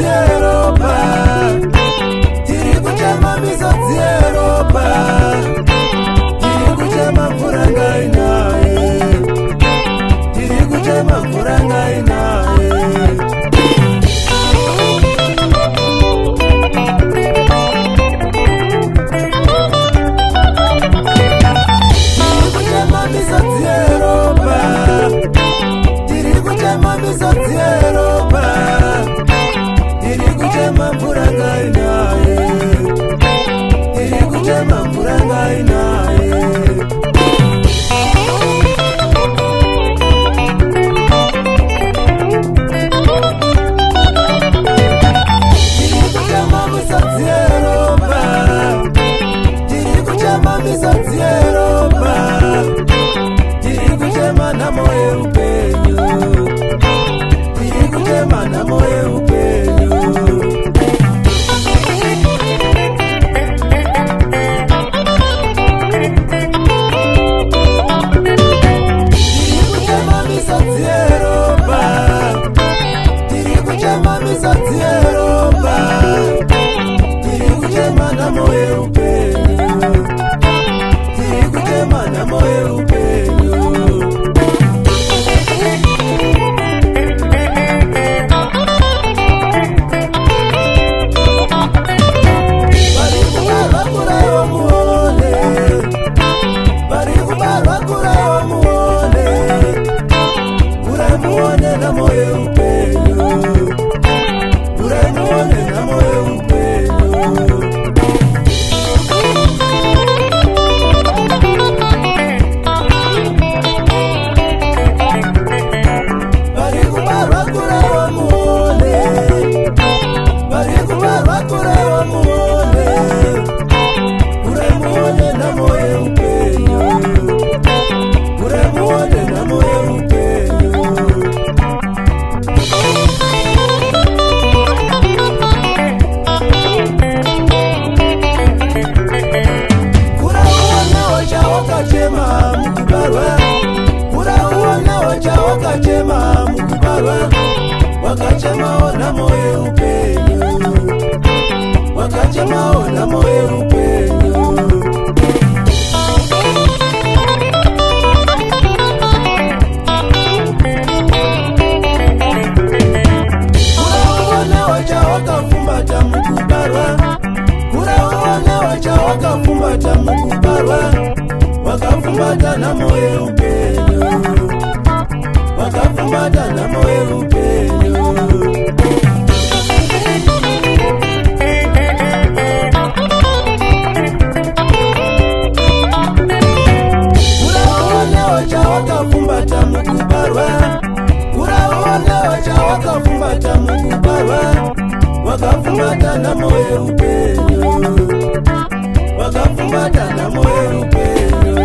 Europa, tiri kuchema misodzi Europa, tiri kuchema mvura ngainaye, tiri kuchema mvura ngainaye. Tiri kuchema misodzi Europa, tiri kuchema misodzi Europa, tiri kuchema mvura ngainaye, tiri kuchema mvura ngainaye. Tiri kuchema misodzi Europa, tiri kuchema misodzi Europa, tiri kuchema nhamo yeupenyu, tiri kuchema nhamo yeupenyu. Tiri kuchema misodzi Europa, tiri kuchema misodzi Europa, tiri kuchema nhamo yeupenyu, tiri kuchema nhamo yeupenyu. Vari kubarwa kuraiwa muone, vari kubarwa kuraiwa muone, kurai muone nhamo yeupenyu, kurai muone nhamo yeupenyu. Vari kubarwa kuraiwa muone, vari kubarwa kuraiwa muone, kurai muone nhamo yeupenyu, kurai muone nhamo yeupenyu. Kurauonawo chawakachema mukubarwa, kurauonawo chawakachema mukubarwa, wakachemawo nhamo yeupenyu, wakachemawo nhamo yeupenyu. Kurauonawo chawakafumbata mukubarwa, kurauonawo chawakafumbata mukubarwa, wakafumbata nhamo yeupenyu, wakafumbata nhamo yeupenyu. Kurauonawo chawakafumbata mukubarwa, kurauonawo chawakafumbata mukubarwa, wakafumbata nhamo yeupenyu, wakafumbata nhamo yeupenyu.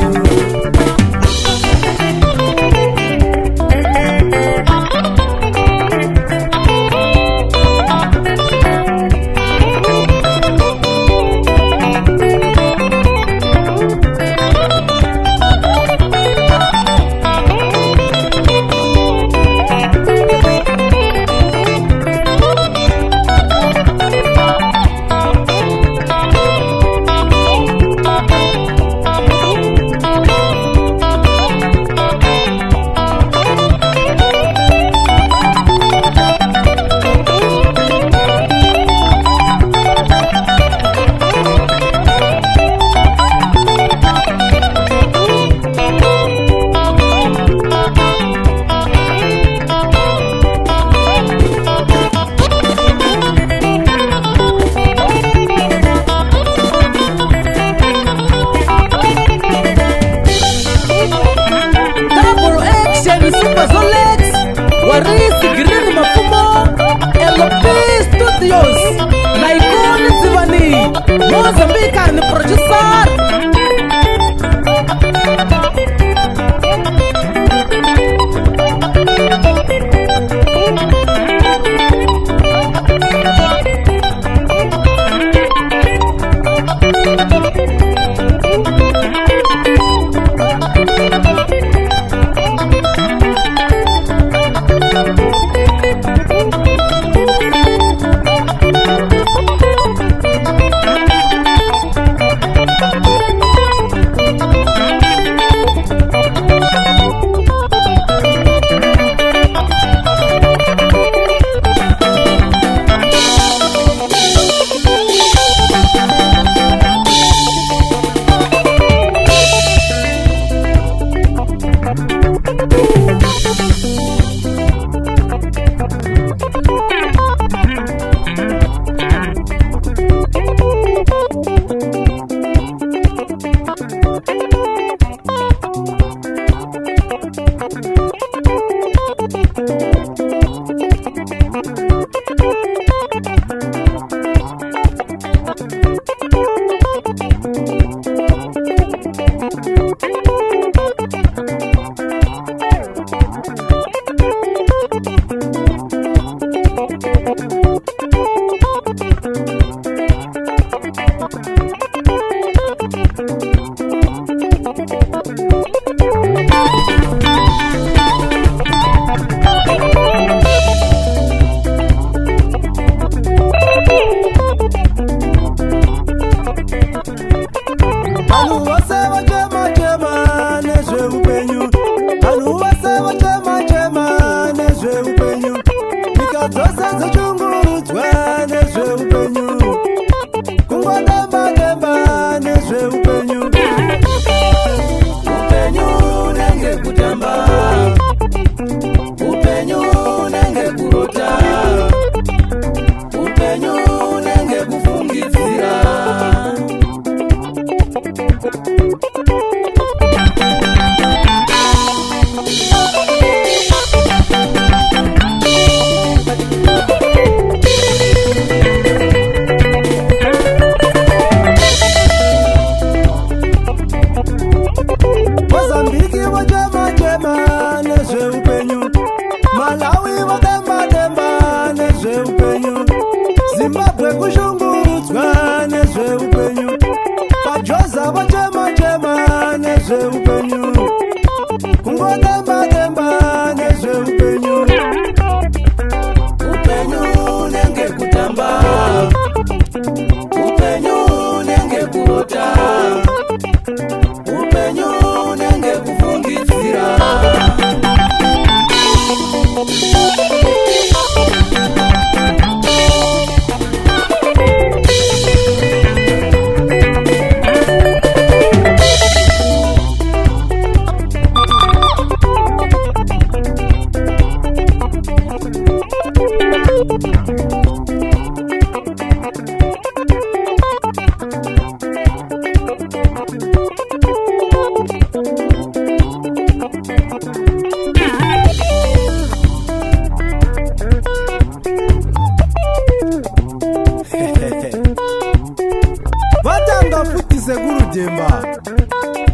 sekuru Jemba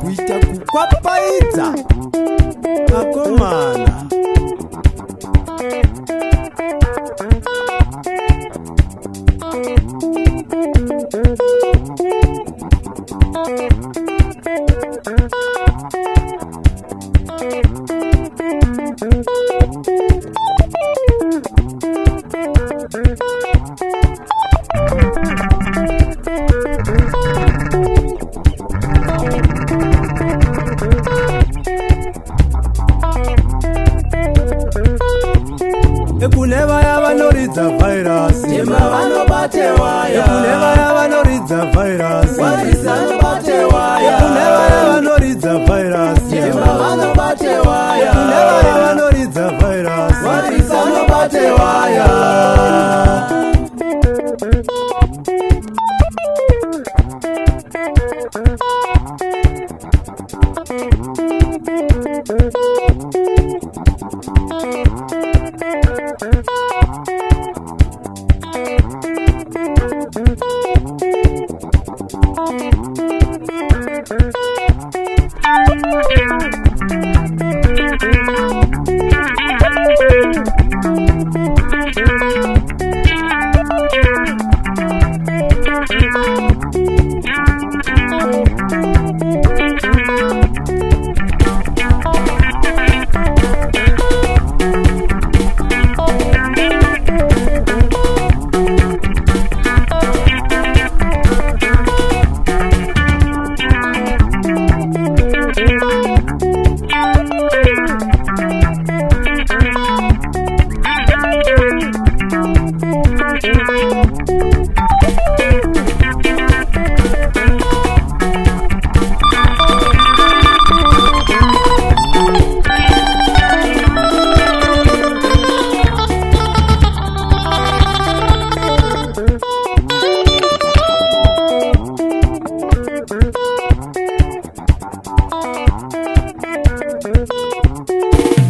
kuita kukwapaidza akomana. Ekuneva ya vanoridza virus Jemba vanobate waya. Ekuneva ya vanoridza virus Warisa nobate waya. Ekuneva ya vanoridza virus Jemba vanobate waya. Ekuneva ya vanoridza virus Warisa nobate waya.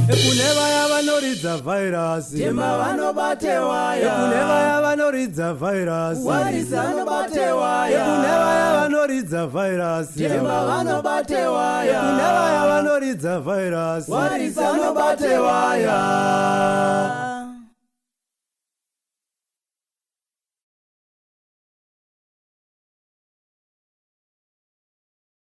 Ekuneva ya vanoridza virus Jemba vanobate waya. Ekuneva ya vanoridza virus Warisa nobate waya. Ekuneva ya vanoridza virus Jemba vanobate waya. Ekuneva ya vanoridza virus Warisa nobate waya.